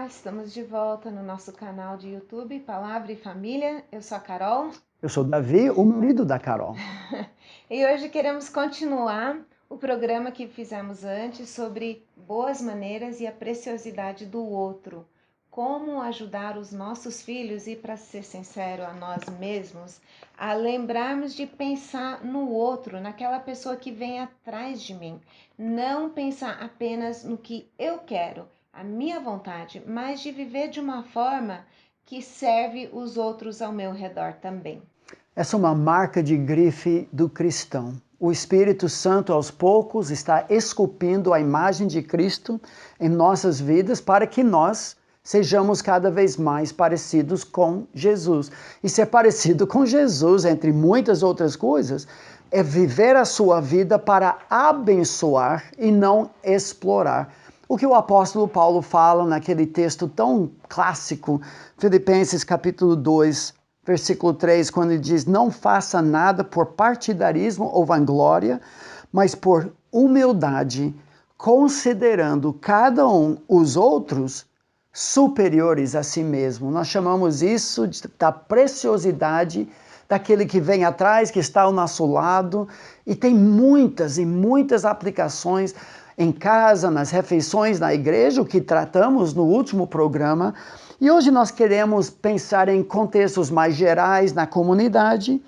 estamos de volta no nosso canal de YouTube, Palavra e Família. Eu sou a Carol. Eu sou o Davi, o marido da Carol. E hoje queremos continuar o programa que fizemos antes sobre boas maneiras e a preciosidade do outro. Como ajudar os nossos filhos e, para ser sincero, a nós mesmos, a lembrarmos de pensar no outro, naquela pessoa que vem atrás de mim. Não pensar apenas no que eu quero, a minha vontade, mas de viver de uma forma que serve os outros ao meu redor também. Essa é uma marca de grife do cristão. O Espírito Santo, aos poucos, está esculpindo a imagem de Cristo em nossas vidas para que nós sejamos cada vez mais parecidos com Jesus. E ser parecido com Jesus, entre muitas outras coisas, é viver a sua vida para abençoar e não explorar. O que o apóstolo Paulo fala naquele texto tão clássico, Filipenses capítulo 2, versículo 3, quando ele diz: não faça nada por partidarismo ou vanglória, mas por humildade, considerando cada um os outros superiores a si mesmo. Nós chamamos isso da preciosidade daquele que vem atrás, que está ao nosso lado, e tem muitas e muitas aplicações em casa, nas refeições, na igreja, o que tratamos no último programa. E hoje nós queremos pensar em contextos mais gerais na comunidade,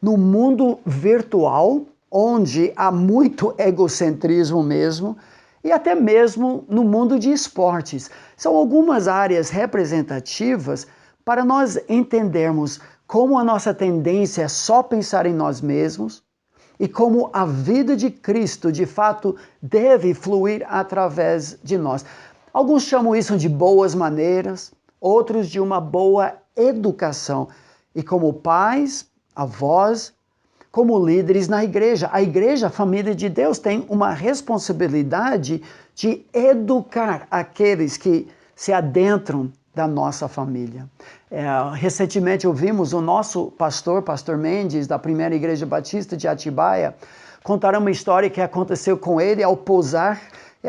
no mundo virtual, onde há muito egocentrismo mesmo, e até mesmo no mundo de esportes. São algumas áreas representativas para nós entendermos como a nossa tendência é só pensar em nós mesmos e como a vida de Cristo, de fato, deve fluir através de nós. Alguns chamam isso de boas maneiras, outros de uma boa educação. E como pais, avós, como líderes na igreja, a igreja, a família de Deus, tem uma responsabilidade de educar aqueles que se adentram da nossa família. Recentemente ouvimos o nosso pastor Mendes, da Primeira Igreja Batista de Atibaia, contar uma história que aconteceu com ele ao pousar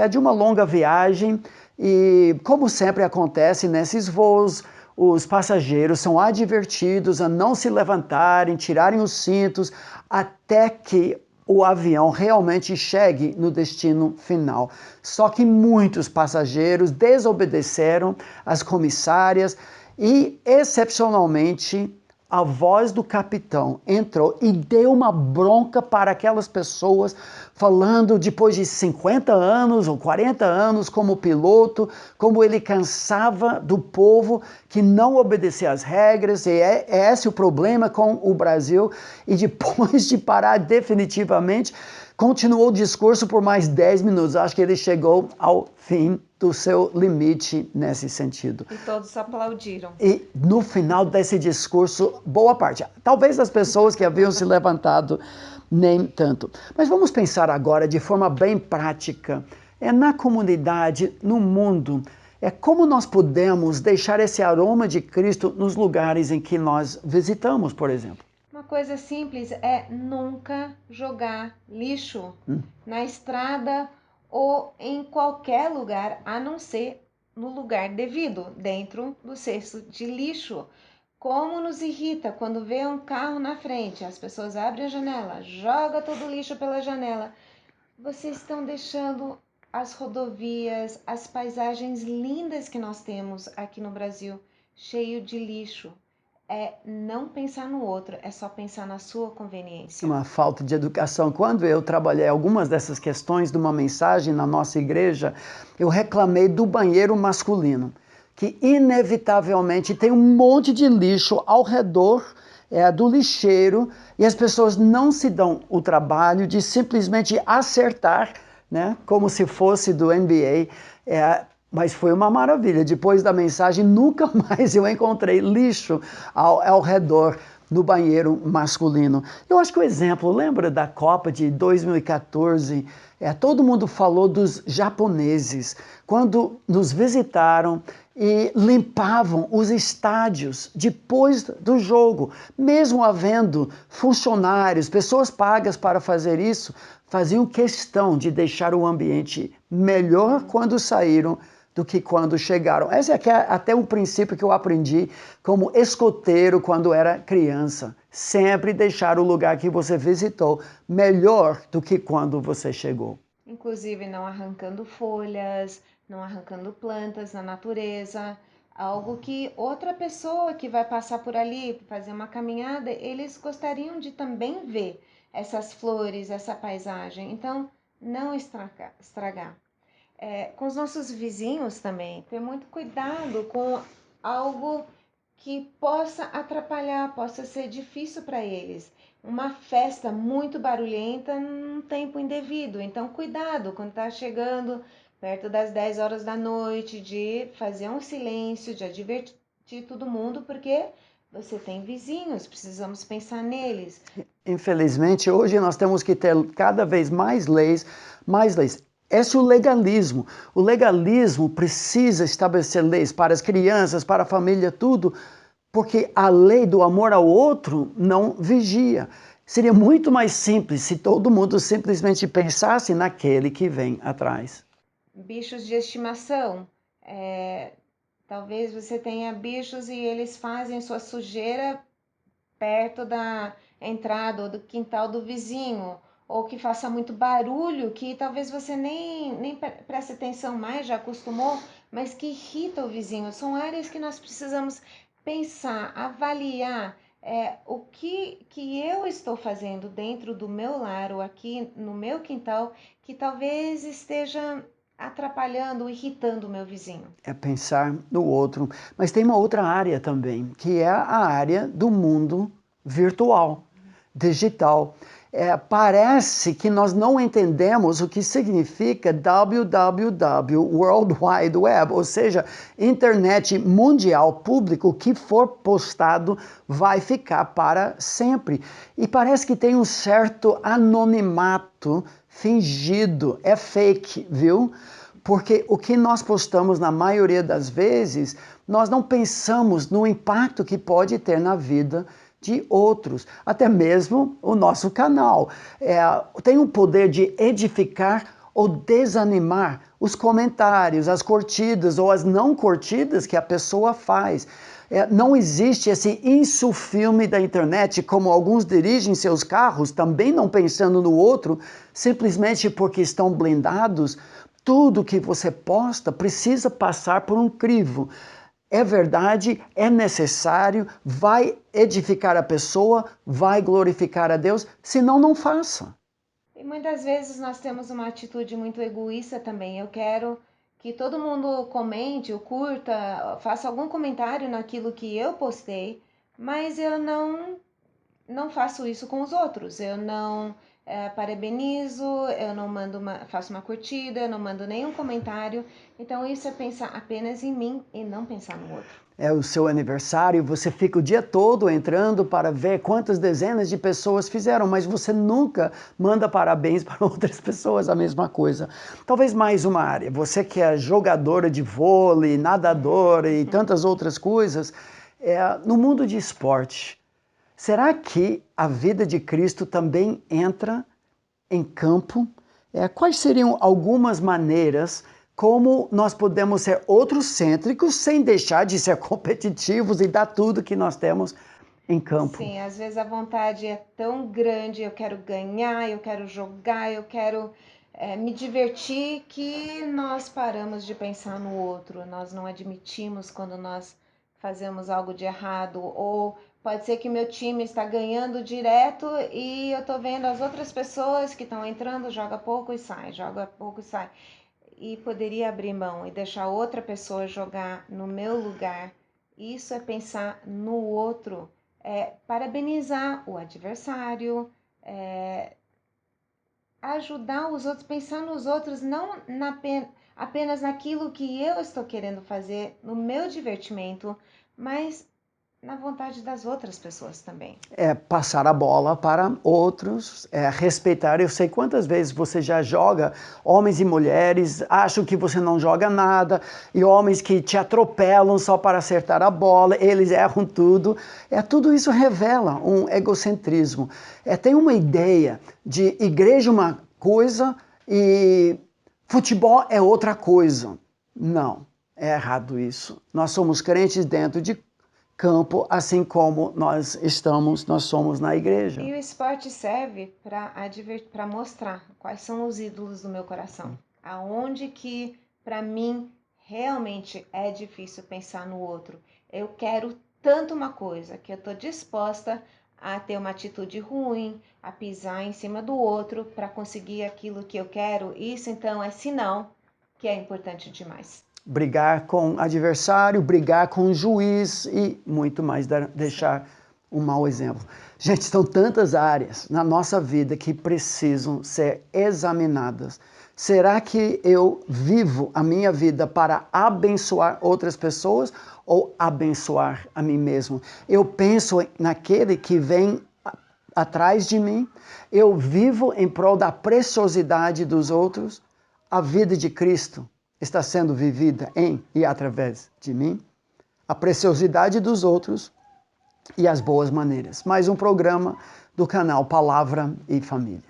de uma longa viagem. E, como sempre acontece nesses voos, os passageiros são advertidos a não se levantarem, tirarem os cintos, até que o avião realmente chegue no destino final. Só que muitos passageiros desobedeceram às comissárias e, excepcionalmente, a voz do capitão entrou e deu uma bronca para aquelas pessoas, falando depois de 50 anos ou 40 anos como piloto, como ele cansava do povo que não obedecia às regras, e é esse o problema com o Brasil. E depois de parar definitivamente, continuou o discurso por mais 10 minutos. Acho que ele chegou ao fim do seu limite nesse sentido. E todos aplaudiram. E no final desse discurso, boa parte, talvez as pessoas que haviam se levantado, nem tanto. Mas vamos pensar agora de forma bem prática, na comunidade, no mundo, como nós podemos deixar esse aroma de Cristo nos lugares em que nós visitamos, por exemplo. Uma coisa simples é nunca jogar lixo na estrada ou em qualquer lugar, a não ser no lugar devido, dentro do cesto de lixo. Como nos irrita quando vê um carro na frente, as pessoas abrem a janela, jogam todo o lixo pela janela. Vocês estão deixando as rodovias, as paisagens lindas que nós temos aqui no Brasil, cheio de lixo. É não pensar no outro, é só pensar na sua conveniência. Uma falta de educação. Quando eu trabalhei algumas dessas questões de uma mensagem na nossa igreja, eu reclamei do banheiro masculino, que inevitavelmente tem um monte de lixo ao redor do lixeiro, e as pessoas não se dão o trabalho de simplesmente acertar, né, como se fosse do NBA. Mas foi uma maravilha. Depois da mensagem, nunca mais eu encontrei lixo ao redor no banheiro masculino. Eu acho que o exemplo, lembra da Copa de 2014? Todo mundo falou dos japoneses, quando nos visitaram e limpavam os estádios depois do jogo. Mesmo havendo funcionários, pessoas pagas para fazer isso, faziam questão de deixar o ambiente melhor quando saíram do que quando chegaram. Esse é até um princípio que eu aprendi como escoteiro quando era criança. Sempre deixar o lugar que você visitou melhor do que quando você chegou. Inclusive não arrancando folhas, não arrancando plantas na natureza, algo que outra pessoa que vai passar por ali, fazer uma caminhada, eles gostariam de também ver essas flores, essa paisagem. Então, não estragar. Com os nossos vizinhos também, ter muito cuidado com algo que possa atrapalhar, possa ser difícil para eles. Uma festa muito barulhenta num tempo indevido. Então, cuidado quando está chegando perto das 10 horas da noite, de fazer um silêncio, de advertir todo mundo, porque você tem vizinhos, precisamos pensar neles. Infelizmente, hoje nós temos que ter cada vez mais leis, mais leis. Esse é o legalismo. O legalismo precisa estabelecer leis para as crianças, para a família, tudo, porque a lei do amor ao outro não vigia. Seria muito mais simples se todo mundo simplesmente pensasse naquele que vem atrás. Bichos de estimação. Talvez você tenha bichos e eles fazem sua sujeira perto da entrada ou do quintal do vizinho, ou que faça muito barulho, que talvez você nem preste atenção mais, já acostumou, mas que irrita o vizinho. São áreas que nós precisamos pensar, avaliar o que eu estou fazendo dentro do meu lar ou aqui no meu quintal que talvez esteja atrapalhando, irritando o meu vizinho. É pensar no outro. Mas tem uma outra área também, que é a área do mundo virtual, digital. Parece que nós não entendemos o que significa www, World Wide Web, ou seja, internet mundial, público, o que for postado vai ficar para sempre. E parece que tem um certo anonimato fingido, é fake, viu? Porque o que nós postamos na maioria das vezes, nós não pensamos no impacto que pode ter na vida de outros, até mesmo o nosso canal. Tem o poder de edificar ou desanimar os comentários, as curtidas ou as não curtidas que a pessoa faz. Não existe esse insufilme da internet, como alguns dirigem seus carros, também não pensando no outro, simplesmente porque estão blindados. Tudo que você posta precisa passar por um crivo. É verdade, é necessário, vai edificar a pessoa, vai glorificar a Deus, senão não faça. E muitas vezes nós temos uma atitude muito egoísta também. Eu quero que todo mundo comente, ou curta, faça algum comentário naquilo que eu postei, mas eu não faço isso com os outros. Eu não parabenizo, eu não faço uma curtida, eu não mando nenhum comentário. Então isso é pensar apenas em mim e não pensar no outro. É o seu aniversário, você fica o dia todo entrando para ver quantas dezenas de pessoas fizeram, mas você nunca manda parabéns para outras pessoas, a mesma coisa. Talvez mais uma área, você que é jogadora de vôlei, nadadora e tantas outras coisas, no mundo de esporte, será que a vida de Cristo também entra em campo? Quais seriam algumas maneiras como nós podemos ser outrocêntricos sem deixar de ser competitivos e dar tudo que nós temos em campo? Sim, às vezes a vontade é tão grande, eu quero ganhar, eu quero jogar, eu quero me divertir, que nós paramos de pensar no outro, nós não admitimos quando nós fazemos algo de errado, ou pode ser que meu time está ganhando direto e eu tô vendo as outras pessoas que estão entrando, joga pouco e sai, joga pouco e sai. E poderia abrir mão e deixar outra pessoa jogar no meu lugar. Isso é pensar no outro, parabenizar o adversário, ajudar os outros, pensar nos outros, não apenas naquilo que eu estou querendo fazer, no meu divertimento, mas na vontade das outras pessoas também. Passar a bola para outros, respeitar. Eu sei quantas vezes você já joga, homens e mulheres acham que você não joga nada, e homens que te atropelam só para acertar a bola, eles erram tudo. Tudo isso revela um egocentrismo. Tem uma ideia de igreja uma coisa e futebol é outra coisa. Não. É errado isso. Nós somos crentes dentro de campo, assim como nós somos na igreja. E o esporte serve para mostrar quais são os ídolos do meu coração. Aonde que, para mim, realmente é difícil pensar no outro. Eu quero tanto uma coisa que eu estou disposta a ter uma atitude ruim, a pisar em cima do outro para conseguir aquilo que eu quero. Isso, então, é sinal que é importante demais. Brigar com o adversário, brigar com o juiz e muito mais, deixar um mau exemplo. Gente, são tantas áreas na nossa vida que precisam ser examinadas. Será que eu vivo a minha vida para abençoar outras pessoas ou abençoar a mim mesmo? Eu penso naquele que vem atrás de mim, eu vivo em prol da preciosidade dos outros, a vida de Cristo está sendo vivida em e através de mim, a preciosidade dos outros e as boas maneiras. Mais um programa do canal Palavra e Família.